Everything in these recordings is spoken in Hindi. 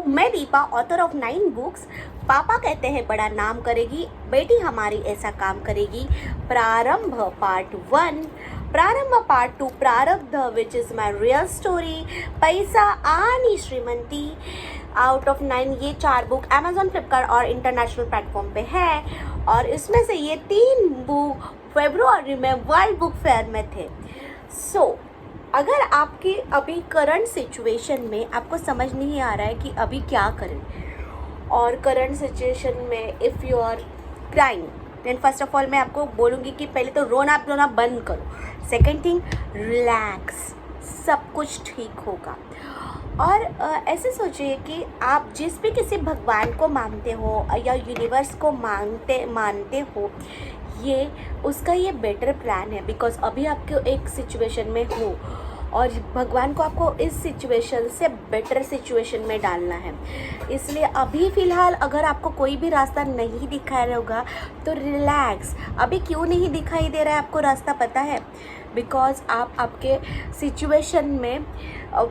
मैं दीपा, ऑथर ऑफ 9 बुक्स। पापा कहते हैं बड़ा नाम करेगी, बेटी हमारी ऐसा काम करेगी। प्रारंभ पार्ट 1, प्रारंभ पार्ट 2, प्रारब्ध which is my real story, पैसा आनी श्रीमंती। आउट ऑफ 9 ये 4 बुक अमेजोन, फ्लिपकार्ट और इंटरनेशनल प्लेटफॉर्म पे है, और इसमें से ये 3 बुक फरवरी में वर्ल्ड बुक फेयर में थे। अगर आपकी अभी करंट सिचुएशन में आपको समझ नहीं आ रहा है कि अभी क्या करें, और करंट सिचुएशन में if you are crying, then first of all मैं आपको बोलूँगी कि पहले तो रोना बंद करो। सेकेंड थिंग, रिलैक्स, सब कुछ ठीक होगा। और ऐसे सोचिए कि आप जिस भी किसी भगवान को मानते हो या यूनिवर्स को मानते हो, ये उसका ये बेटर प्लान है। बिकॉज अभी आपको एक सिचुएशन में हो और भगवान को आपको इस सिचुएशन से बेटर सिचुएशन में डालना है। इसलिए अभी फ़िलहाल अगर आपको कोई भी रास्ता नहीं दिखा रहा होगा तो रिलैक्स। अभी क्यों नहीं दिखाई दे रहा है आपको रास्ता, पता है? बिकॉज़ आप आपके सिचुएशन में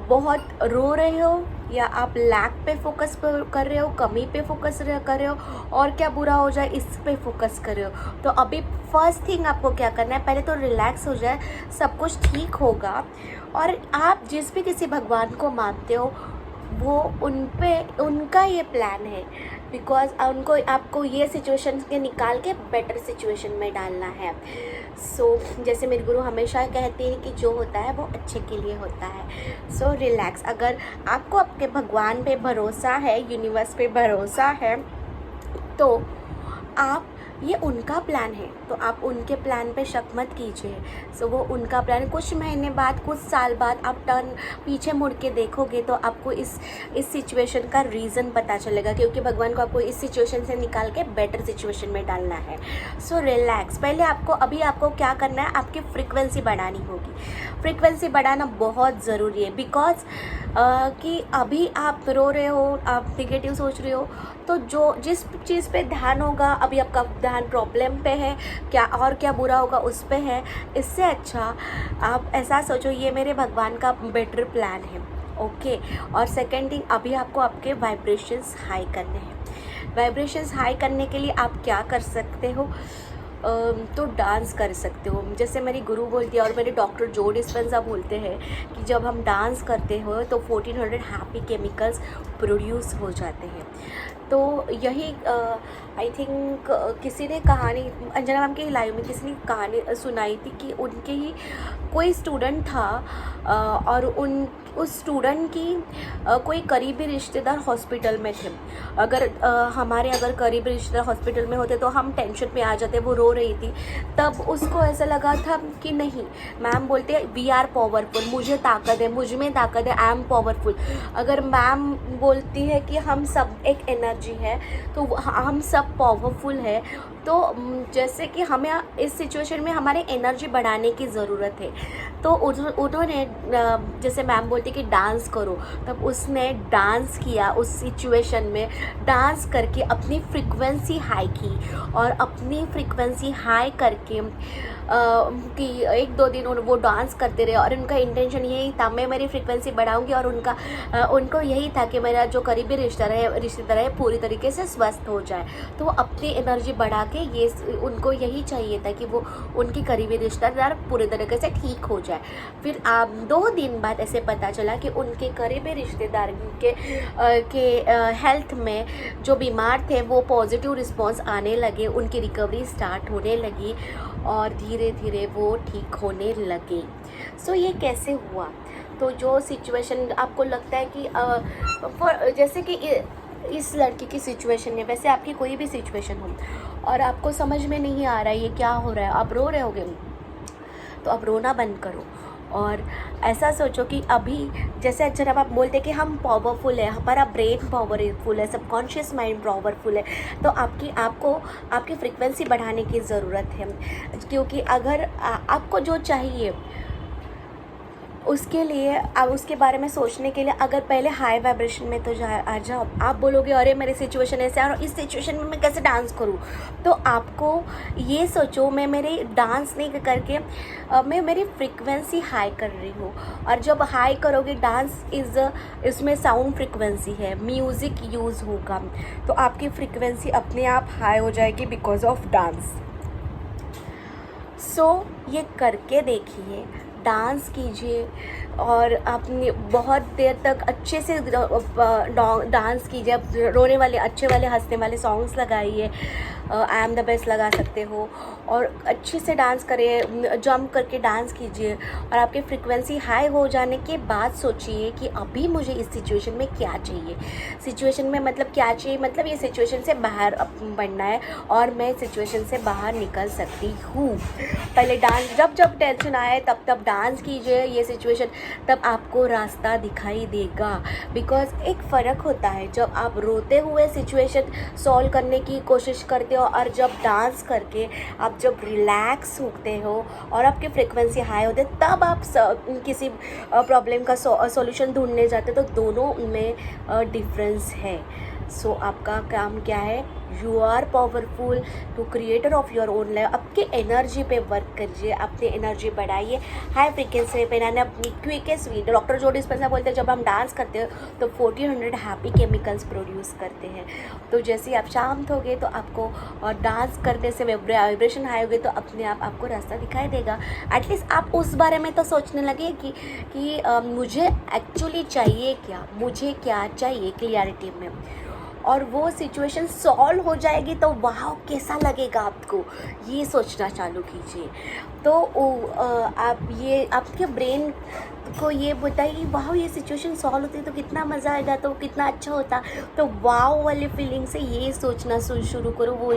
बहुत रो रहे हो, या आप लैक पे फोकस कर रहे हो, कमी पे फोकस कर रहे हो, और क्या बुरा हो जाए इस पे फोकस कर रहे हो। तो अभी फर्स्ट थिंग आपको क्या करना है, पहले तो रिलैक्स हो जाए, सब कुछ ठीक होगा। और आप जिस भी किसी भगवान को मानते हो वो उनका ये प्लान है। बिकॉज उनको आपको ये सिचुएशन के निकाल के बेटर सिचुएशन में डालना है। जैसे मेरे गुरु हमेशा कहते हैं कि जो होता है वो अच्छे के लिए होता है। रिलैक्स। अगर आपको आपके भगवान पे भरोसा है, यूनिवर्स पे भरोसा है, तो आप ये उनका प्लान है, तो आप उनके प्लान पे शक मत कीजिए। वो उनका प्लान, कुछ महीने बाद, कुछ साल बाद आप पीछे मुड़ के देखोगे तो आपको इस सिचुएशन का रीज़न पता चलेगा, क्योंकि भगवान को आपको इस सिचुएशन से निकाल के बेटर सिचुएशन में डालना है। रिलैक्स। पहले आपको क्या करना है, आपकी फ्रीक्वेंसी बढ़ानी होगी। फ्रीक्वेंसी बढ़ाना बहुत ज़रूरी है। बिकॉज कि अभी आप रो रहे हो, आप निगेटिव सोच रहे हो, तो जिस चीज़ पे ध्यान होगा, अभी आपका ध्यान प्रॉब्लम पे है, क्या बुरा होगा उस पे है। इससे अच्छा आप ऐसा सोचो, ये मेरे भगवान का बेटर प्लान है। ओके। और सेकेंड थिंग, अभी आपको आपके वाइब्रेशंस हाई करने हैं। वाइब्रेशंस हाई करने के लिए आप क्या कर सकते हो, तो डांस कर सकते हो। जैसे मेरी गुरु बोलती है और मेरे डॉक्टर जो डिस्पेंसा बोलते हैं कि जब हम डांस करते हो तो 1400 हैप्पी केमिकल्स प्रोड्यूस हो जाते हैं। तो यही आई थिंक किसी ने कहानी, अंजना मैम के लाइव में किसी ने कहानी सुनाई थी कि उनके ही कोई स्टूडेंट था, और उस स्टूडेंट की कोई करीबी रिश्तेदार हॉस्पिटल में थे। अगर करीबी रिश्तेदार हॉस्पिटल में होते तो हम टेंशन में आ जाते। वो रो रही थी, तब उसको ऐसा लगा था कि नहीं, मैम बोलते हैं वी आर पावरफुल, मुझे ताकत है, मुझ में ताकत है, आई एम पावरफुल। अगर मैम बोलती है कि हम सब एक एनर्जी है, तो हम सब पावरफुल है। तो जैसे कि हमें इस सिचुएशन में हमारे एनर्जी बढ़ाने की ज़रूरत है। तो उन्होंने, जैसे मैम बोलती कि डांस करो, तब उसने डांस किया। उस सिचुएशन में डांस करके अपनी फ्रीक्वेंसी हाई की, और अपनी फ्रीक्वेंसी हाई करके कि 1-2 दिन वो डांस करते रहे, और उनका इंटेंशन यही था, मैं मेरी फ्रीक्वेंसी बढ़ाऊंगी, और उनको यही था कि मेरा जो करीबी रिश्तेदार है पूरी तरीके से स्वस्थ हो जाए। तो वो अपनी एनर्जी बढ़ा के, उनको यही चाहिए था कि वो उनकी करीबी रिश्तेदार पूरी तरीके से ठीक हो जाए। फिर 2 दिन बाद ऐसे पता चला कि उनके करीबी रिश्तेदार के हेल्थ में जो बीमार थे वो पॉजिटिव रिस्पॉन्स आने लगे, उनकी रिकवरी स्टार्ट होने लगी, और धीरे धीरे वो ठीक होने लगे। ये कैसे हुआ? तो जो सिचुएशन आपको लगता है कि जैसे कि इस लड़की की सिचुएशन है, वैसे आपकी कोई भी सिचुएशन हो और आपको समझ में नहीं आ रहा है ये क्या हो रहा है, आप रो रहे होगे, तो अब रोना बंद करो और ऐसा सोचो कि अभी, जैसे जब आप बोलते कि हम पावरफुल है, हमारा ब्रेन पावरफुल है, सबकॉन्शियस माइंड पावरफुल है, तो आपकी फ्रीक्वेंसी बढ़ाने की ज़रूरत है। क्योंकि अगर आपको जो चाहिए उसके लिए अब उसके बारे में सोचने के लिए अगर पहले हाई वाइब्रेशन में तो आ जाओ। आप बोलोगे अरे मेरी सिचुएशन ऐसे और इस सिचुएशन में मैं कैसे डांस करूँ, तो आपको ये सोचो मैं मेरे डांस नहीं करके मैं मेरी फ्रीक्वेंसी हाई कर रही हूँ। और जब हाई करोगे डांस इसमें साउंड फ्रीक्वेंसी है, म्यूज़िक यूज़ होगा, तो आपकी फ्रीक्वेंसी अपने आप हाई हो जाएगी बिकॉज ऑफ डांस। सो ये करके देखिए, डांस कीजिए और अपनी बहुत देर तक अच्छे से डांस कीजिए। अब रोने वाले, अच्छे वाले, हंसने वाले सॉन्ग्स लगाइए, आई एम द बेस्ट लगा सकते हो और अच्छे से डांस करिए, जंप करके डांस कीजिए। और आपकी फ्रीक्वेंसी हाई हो जाने के बाद सोचिए कि अभी मुझे इस सिचुएशन में क्या चाहिए। सिचुएशन में मतलब क्या चाहिए, मतलब ये सिचुएशन से बाहर बनना है और मैं सिचुएशन से बाहर निकल सकती हूँ। पहले डांस, जब जब टेंशन आए तब तब डांस कीजिए ये सिचुएशन, तब आपको रास्ता दिखाई देगा। बिकॉज एक फ़र्क होता है जब आप रोते हुए सिचुएशन सॉल्व करने की कोशिश करते हो और जब डांस करके आप जब रिलैक्स होते हो और आपकी फ्रीक्वेंसी हाई होते तब आप किसी प्रॉब्लम का सॉल्यूशन ढूंढने जाते, तो दोनों में डिफरेंस है। सो आपका काम क्या है, you are powerful to creator of your own life. आपके एनर्जी पे वर्क करिए, अपनी एनर्जी बढ़ाइए, हाई फ्रिक्वेंसी पे ना अपनी क्विकेस्ट वीड। डॉक्टर जो डिस्पेंसर बोलते हैं जब हम डांस करते हैं तो 1400 हैप्पी केमिकल्स प्रोड्यूस करते हैं। तो जैसे ही आप शांत हो गए तो आपको और डांस करने से वाइब्रेशन हाई हो गए तो अपने आप आपको रास्ता दिखाई देगा। एटलीस्ट आप उस बारे में तो सोचने लगे कि मुझे एक्चुअली चाहिए क्या, मुझे क्या चाहिए, क्लियरिटी में। और वो सिचुएशन सॉल्व हो जाएगी तो वाह कैसा लगेगा आपको, ये सोचना चालू कीजिए। तो आप ये आपके ब्रेन को ये बताइए वाह ये सिचुएशन सॉल्व होती तो कितना मज़ा आएगा, तो कितना अच्छा होता। तो वाह वाली फीलिंग से ये सोचना शुरू करो, वो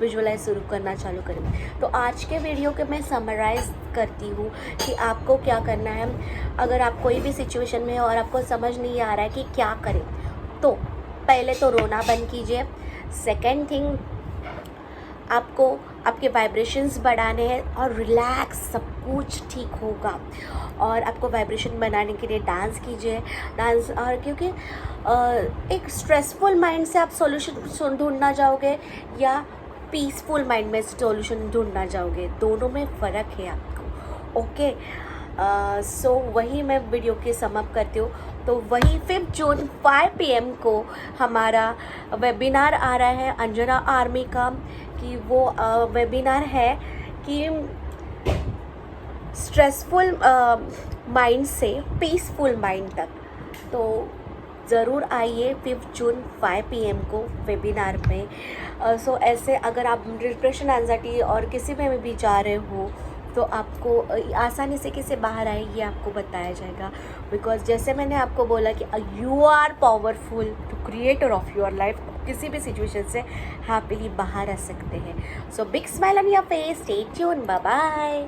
विजुअलाइज शुरू करना चालू करें। तो आज के वीडियो के मैं समराइज़ करती हूँ कि आपको क्या करना है। अगर आप कोई भी सिचुएशन में हो और आपको समझ नहीं आ रहा है कि क्या करें, तो पहले तो रोना बंद कीजिए। सेकेंड थिंग, आपको आपके वाइब्रेशंस बढ़ाने हैं और रिलैक्स, सब कुछ ठीक होगा। और आपको वाइब्रेशन बनाने के लिए डांस कीजिए, डांस। और क्योंकि एक स्ट्रेसफुल माइंड से आप सॉल्यूशन ढूंढना जाओगे या पीसफुल माइंड में सॉल्यूशन ढूंढना जाओगे, दोनों में फ़र्क है आपको। ओके, सो वही मैं वीडियो की समअप करती हूँ। तो वही 5 जून 5 PM को हमारा वेबिनार आ रहा है अंजना आर्मी का, कि वो वेबिनार है कि स्ट्रेसफुल माइंड से पीसफुल माइंड तक। तो ज़रूर आइए 5 जून 5 PM को वेबिनार में। सो ऐसे अगर आप डिप्रेशन, एंजाइटी और किसी में भी जा रहे हो तो आपको आसानी से कैसे बाहर आए ये आपको बताया जाएगा। बिकॉज जैसे मैंने आपको बोला कि you are powerful to creator of your life, किसी भी सिचुएशन से हैप्पीली बाहर आ सकते हैं। So big smile on your face, stay tuned, bye bye.